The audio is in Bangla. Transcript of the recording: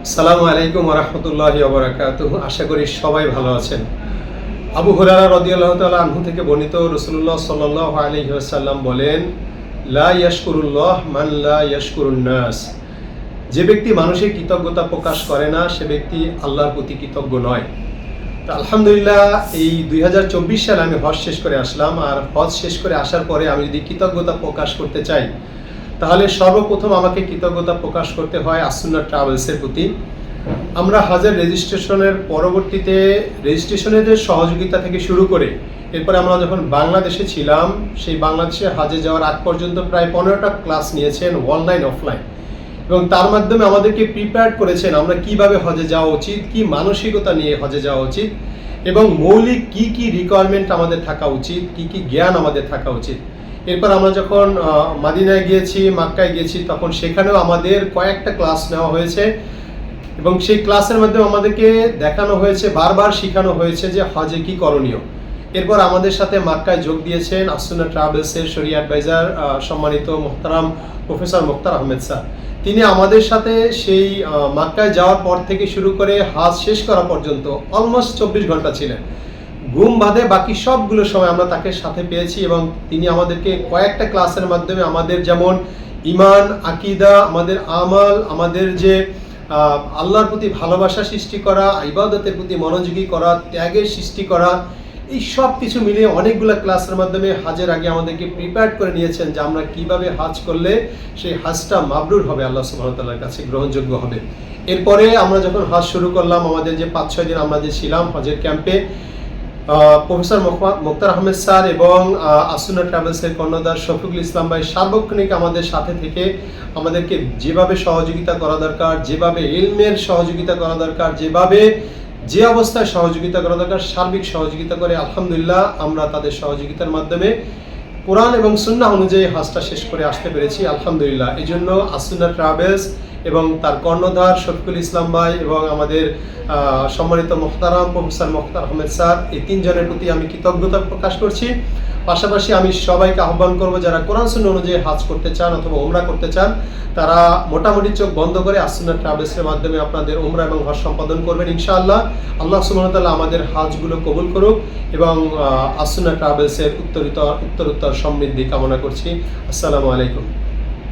আসসালামু আলাইকুম ওয়া রাহমাতুল্লাহি ওয়া বারাকাতুহু। আশা করি সবাই ভালো আছেন। আবু হুরায়রা রাদিয়াল্লাহু তাআলা আনহু থেকে বর্ণিত, রাসূলুল্লাহ সাল্লাল্লাহু আলাইহি ওয়াসাল্লাম বলেন, লা ইয়াশকুরুল্লাহ মান লা ইয়াশকুরুন নাস। যে ব্যক্তি মানুষের কৃতজ্ঞতা প্রকাশ করে না, সে ব্যক্তি আল্লাহর প্রতি কৃতজ্ঞ নয়। তো আলহামদুলিল্লাহ, এই 2024 সালে আমি হজ শেষ করে আসলাম। আর হজ শেষ করে আসার পরে আমি যদি কৃতজ্ঞতা প্রকাশ করতে চাই, তাহলে সর্বপ্রথম আমাকে কৃতজ্ঞতা প্রকাশ করতে হয় আসুন্নাহ ট্রাভেলসের প্রতি। আমরা হজের রেজিস্ট্রেশনের পরবর্তীতে রেজিস্ট্রেশনের যে সহযোগিতা থেকে শুরু করে, এরপরে আমরা যখন বাংলাদেশে ছিলাম, সেই বাংলাদেশে হজে যাওয়ার আগ পর্যন্ত প্রায় 15টা ক্লাস নিয়েছেন, অনলাইন অফলাইন, এবং তার মাধ্যমে আমাদেরকে প্রিপেয়ার করেছেন আমরা কিভাবে হজে যাওয়া উচিত, কি মানসিকতা নিয়ে হজে যাওয়া উচিত, এবং মৌলিক কি কি রিকোয়ারমেন্ট আমাদের থাকা উচিত, কি কি জ্ঞান আমাদের থাকা উচিত। এরপর আমরা যখন মাদিনায় গিয়েছি, মক্কায় গিয়েছি, তখন সেখানেও আমাদের কয়েকটা ক্লাস নেওয়া হয়েছে, এবং সেই ক্লাসের মাধ্যমে আমাদেরকে দেখানো হয়েছে, বারবার শেখানো হয়েছে যে হজে কি করণীয়। এরপর আমাদের সাথে মক্কায় যোগ দিয়েছেন আসুন্নাহ ট্রাভেলসের শরিয়া অ্যাডভাইজার সম্মানিত মোহতারাম প্রফেসর মুখতার আহমেদ স্যার। তিনি আমাদের সাথে সেই মক্কায় যাওয়ার পর থেকে শুরু করে হজ শেষ করা পর্যন্ত অলমোস্ট 24 ঘন্টা ছিলেন। ঘুম বাদে বাকি সবগুলো সময় আমরা তাকে সাথে পেয়েছি, এবং তিনি আমাদেরকে কয়েকটা ক্লাসের মাধ্যমে আমাদের যেমন ইমান, আকিদা, আমাদের আমাল, আমাদের যে আল্লাহর প্রতি ভালোবাসা সৃষ্টি করা, ইবাদতের প্রতি মনোযোগী করা, ত্যাগের সৃষ্টি করা, এই সব কিছু মিলিয়ে অনেকগুলো ক্লাসের মাধ্যমে হজের আগে আমাদেরকে প্রিপেয়ার করে নিয়েছেন যে আমরা কিভাবে হজ করলে সেই হজটা মাবরুর হবে, আল্লাহ সুবহানাহু ওয়া তাআলার কাছে গ্রহণযোগ্য হবে। এরপরে আমরা যখন হজ শুরু করলাম, আমাদের যে 5-6 দিন আমরা যে ছিলাম হজের ক্যাম্পে, প্রফেসর মুখতার আহমেদ স্যার এবং আসুন্নাহ ট্রাভেলসের কর্ণধার শফিকুল ইসলাম ভাই সার্বক্ষণিক আমাদের সাথে থেকে আমাদেরকে যেভাবে সহযোগিতা করা দরকার, যেভাবে ইলমের সহযোগিতা করা দরকার, যেভাবে যে অবস্থায় সহযোগিতা করা দরকার, সার্বিক সহযোগিতা করে আলহামদুলিল্লাহ আমরা তাদের সহযোগিতার মাধ্যমে কোরআন এবং সুন্নাহ অনুযায়ী হজটা শেষ করে আসতে পেরেছি আলহামদুলিল্লাহ। এই জন্য আসুন্নাহ ট্রাভেলস এবং তার কর্ণধার শফিকুল ইসলাম ভাই এবং আমাদের সম্মানিত মোহতারাম প্রফেসর মুখতার আহমেদ স্যার, এই 3 জনের প্রতি আমি কৃতজ্ঞতা প্রকাশ করছি। পাশাপাশি আমি সবাইকে আহ্বান করব, যারা কোরআন সুন্নাহ অনুযায়ী হজ করতে চান অথবা উমরা করতে চান, তারা মোটামুটি চোখ বন্ধ করে আসুন্নাহ ট্রাভেলসের মাধ্যমে আপনাদের উমরা এবং হজ সম্পাদন করবেন ইনশাআল্লাহ। আল্লাহ সুবহানাহু ওয়া তাআলা আমাদের হজগুলো কবুল করুক, এবং আসুন্নাহ ট্রাভেলসের উত্তরোত্তর সমৃদ্ধি কামনা করছি। আসসালামু আলাইকুম।